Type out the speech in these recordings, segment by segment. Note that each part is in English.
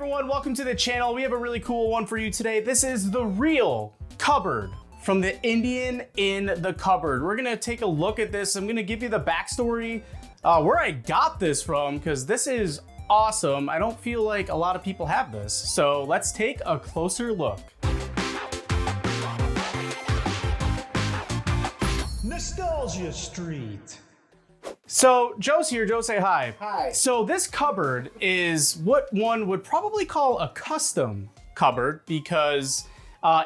everyone, welcome to the channel. We have a really cool one for you today. This is the real cupboard from the Indian in the Cupboard. We're gonna take a look at this. I'm gonna give you the backstory, where I got this from, because this is awesome. I don't feel like a lot of people have this. So let's take a closer look. Nostalgia Street. So Joe's here. Joe, say hi. Hi. So this cupboard is what one would probably call a custom cupboard because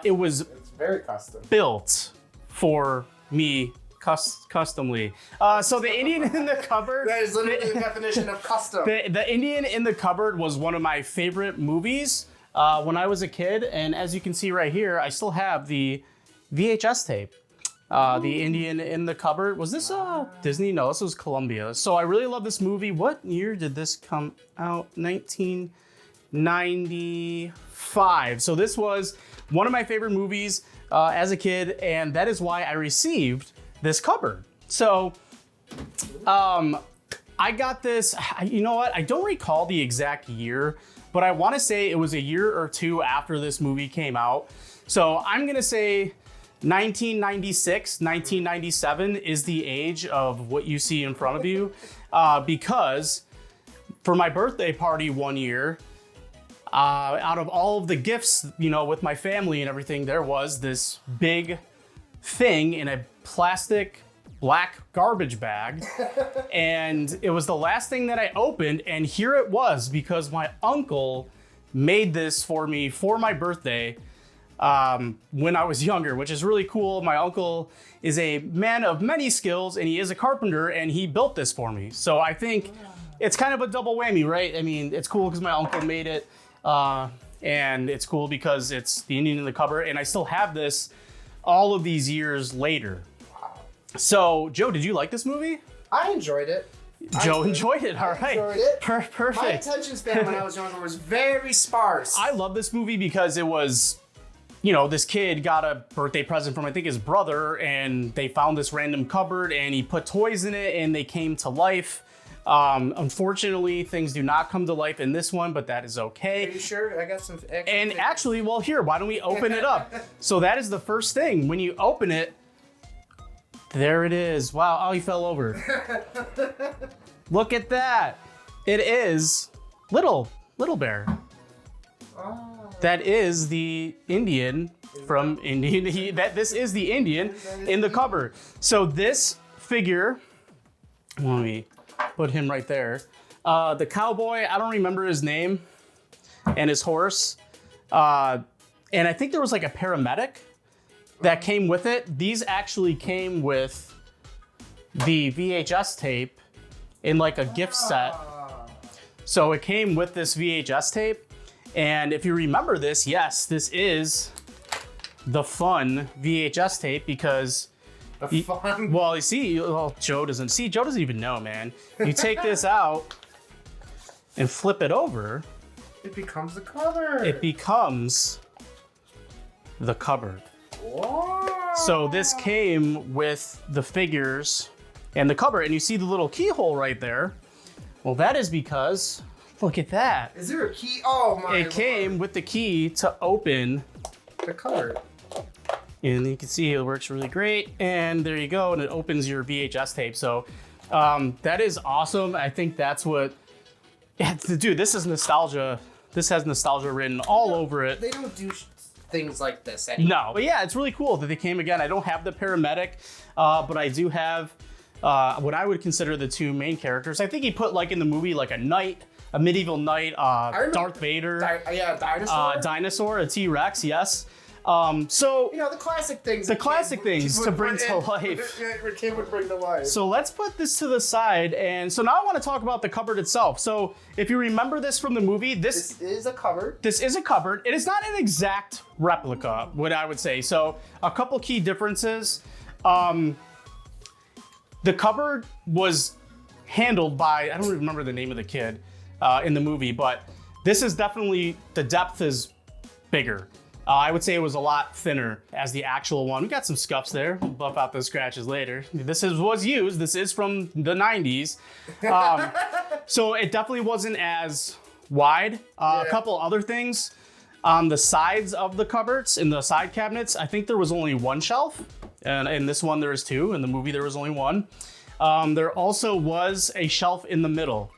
it was It's very custom. built for me customly. So the Indian in the Cupboard. That is literally the definition of custom. The Indian in the Cupboard was one of my favorite movies when I was a kid, and as you can see right here, I still have the VHS tape. The Indian in the Cupboard. Was this Disney? No, this was Columbia. So I really love this movie. What year did this come out? 1995. So this was one of my favorite movies as a kid, and that is why I received this cupboard. So I got this, you know what? I don't recall the exact year, but I want to say it was a year or two after this movie came out. So I'm going to say 1996, 1997 is the age of what you see in front of you, because for my birthday party one year, out of all of the gifts, you know, with my family and everything, there was this big thing in a plastic black garbage bag. And it was the last thing that I opened, and here it was because my uncle made this for me for my birthday when I was younger, which is really cool. My uncle is a man of many skills, and he is a carpenter, and he built this for me. So I think it's kind of a double whammy, right? I mean, it's cool because my uncle made it, and it's cool because it's the Indian in the Cupboard, and I still have this all of these years later. So, Joe, did you like this movie? I enjoyed it. Joe enjoyed it. All right. Enjoyed it. Perfect. My attention span when I was younger was very sparse. I love this movie because it was, you know, this kid got a birthday present from, I think, his brother, and they found this random cupboard, and he put toys in it, and they came to life. Unfortunately, things do not come to life in this one, but that is okay. Are you sure? I got some extra And things. actually, well, here, why don't we open it up? So that is the first thing. When you open it, there it is. Wow, oh, he fell over. Look at that. It is Little Bear. Oh. That is the Indian from Indian. This is the Indian in the Cupboard. So this figure, let me put him right there. The cowboy, I don't remember his name, and his horse. And I think there was like a paramedic that came with it. These actually came with the VHS tape in like a gift set. So it came with this VHS tape. And if you remember this, yes, this is the fun VHS tape because Fun. well, you see, well, Joe doesn't even know, man. You take this out and flip it over, It becomes the cover. it becomes the cupboard. Whoa. So this came with the figures and the cupboard, and you see the little keyhole right there. Well, that is because, look at that. Is there a key? Oh my. It came with the key to open, The cover. and you can see it works really great. And there you go, and it opens your VHS tape. So that is awesome. I think that's what, dude, this is nostalgia. This has nostalgia written all over it. They don't do things like this anymore. No, but yeah, it's really cool that they came again. I don't have the paramedic, but I do have what I would consider the two main characters. I think he put like in the movie like a knight, a medieval knight, Darth Vader, Dinosaur. dinosaur, a T-Rex, yes. So You know, the classic things. The that classic things to bring to life. life. Kid would bring to life. So let's put this to the side, and so now I want to talk about the cupboard itself. So if you remember this from the movie, This is a cupboard. This is a cupboard. It is not an exact replica, what I would say. So a couple key differences. The cupboard was handled by, I don't remember the name of the kid in the movie, but this is definitely, the depth is bigger. I would say it was a lot thinner as the actual one. We got some scuffs there. We'll buff out those scratches later. Was used. This is from the 90s. So it definitely wasn't as wide. A Yeah. couple other things. On the sides of the cupboards, in the side cabinets, I think there was only one shelf. And in this one, there was two. In the movie, there was only one. There also was a shelf in the middle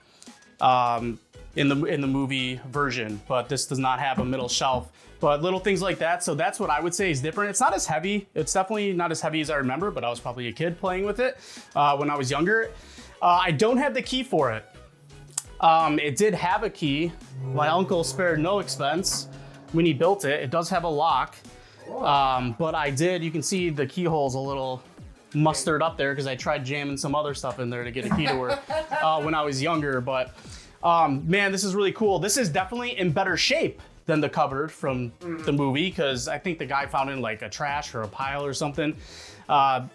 in the movie version, but this does not have a middle shelf. But little things like that. So that's what I would say is different. It's not as heavy. It's definitely not as heavy as I remember, but I was probably a kid playing with it when I was younger. I don't have the key for it. It did have a key. My uncle spared no expense when he built it. It does have a lock. But you can see the keyhole's a little mustard up there because I tried jamming some other stuff in there to get a key to work when I was younger. But man, this is really cool. This is definitely in better shape than the cupboard from the movie because I think the guy found it in like a trash or a pile or something.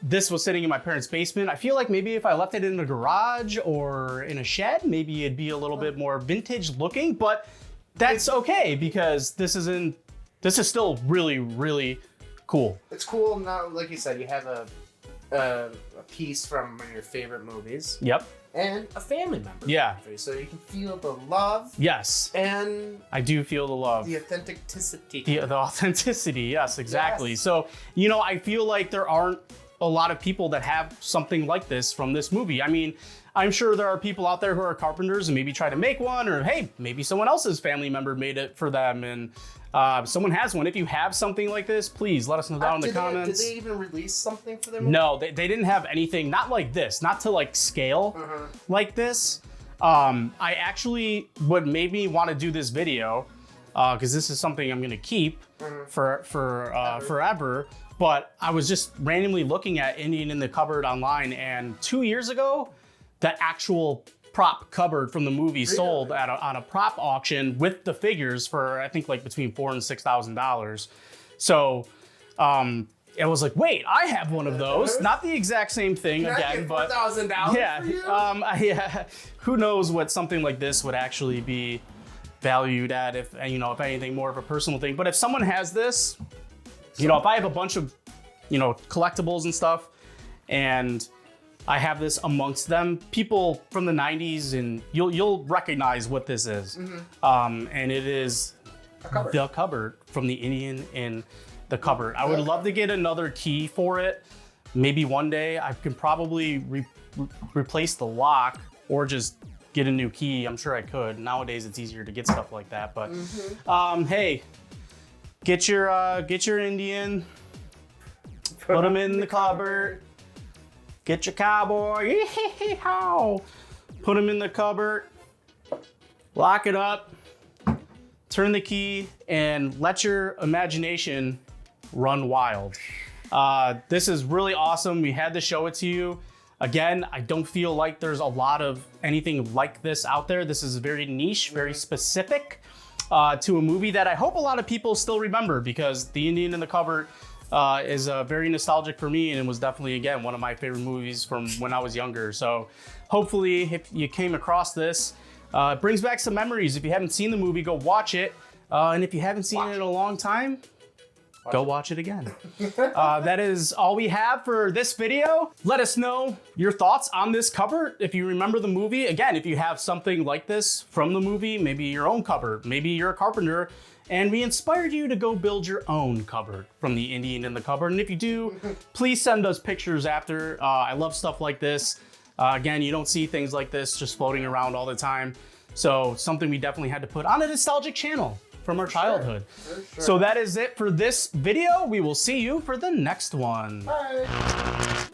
This was sitting in my parents' basement. I feel like maybe if I left it in a garage or in a shed, maybe it'd be a little bit more vintage looking, but that's okay because this is still really, really cool. It's cool now, like you said, you have a piece from one of your favorite movies. Yep. And a family member. Yeah. So you can feel the love. Yes. And I do feel the love. the authenticity. The authenticity, yes, exactly. Yes. So, I feel like there aren't a lot of people that have something like this from this movie. I mean, I'm sure there are people out there who are carpenters and maybe try to make one, or hey, maybe someone else's family member made it for them and someone has one. If you have something like this, please let us know down in the comments. Did they even release something for their movie? No, they didn't have anything, not like this, not to like scale like this. I actually, what made me want to do this video, because this is something I'm gonna keep for forever. But I was just randomly looking at Indian in the Cupboard online, and 2 years ago, the actual prop cupboard from the movie sold on a prop auction with the figures for I think like between $4,000 and $6,000. So it was like, wait, I have one of those. Not the exact same thing again, but $4,000 yeah, for you? yeah. Who knows what something like this would actually be valued at if anything more of a personal thing. But if someone has this, if I have a bunch of collectibles and stuff, and I have this amongst them, people from the 90s, and you'll recognize what this is. And it is the cupboard from the Indian in the Cupboard. I would love to get another key for it. Maybe one day I can probably replace the lock or just get a new key. I'm sure I could. Nowadays it's easier to get stuff like that. But hey, get your Indian, put them in the cupboard. Get your cowboy, put him in the cupboard, lock it up, turn the key, and let your imagination run wild. This is really awesome. We had to show it to you. Again, I don't feel like there's a lot of anything like this out there. This is very niche, very specific to a movie that I hope a lot of people still remember, because The Indian in the Cupboard is very nostalgic for me, and it was definitely, again, one of my favorite movies from when I was younger. So hopefully if you came across this, it brings back some memories. If you haven't seen the movie, go watch it. And if you haven't seen it in a long time, go watch it again. That is all we have for this video. Let us know your thoughts on this cupboard. If you remember the movie, again, if you have something like this from the movie, maybe your own cupboard, maybe you're a carpenter, and we inspired you to go build your own cupboard from the Indian in the Cupboard. And if you do, please send us pictures after. I love stuff like this. Again, you don't see things like this just floating around all the time. So something we definitely had to put on a nostalgic channel from our childhood. Sure. So that is it for this video. We will see you for the next one. Bye.